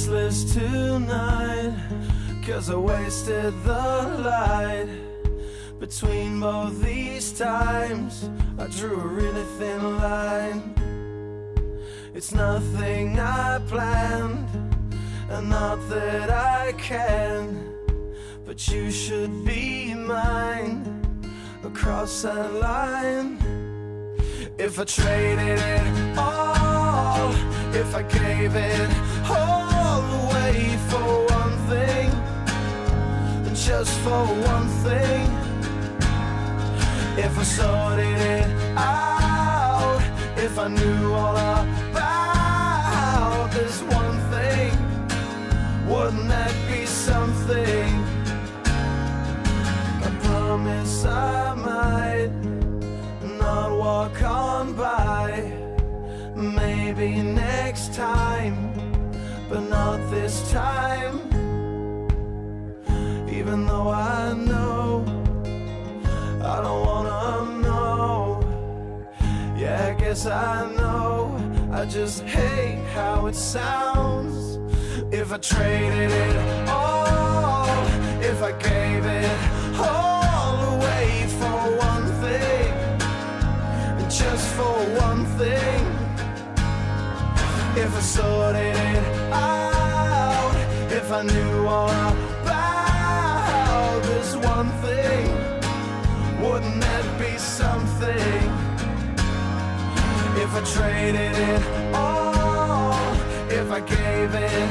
restless tonight, 'cause I wasted the light. Between both these times I drew a really thin line. It's nothing I planned, and not that I can, but you should be mine across that line. If I traded it all, if I gave it all away for one thing, just for one thing, if I sorted it out, if I knew all about this one thing, wouldn't that be something? I promise I might not walk on by, maybe next time, but not this time. Even though I know I don't wanna know, yeah, I guess I know, I just hate how it sounds. If I traded it all, if I gave it all away for one thing, just for one thing, if I sorted it out, if I knew all about this one thing, wouldn't that be something? If I traded it all, if I gave it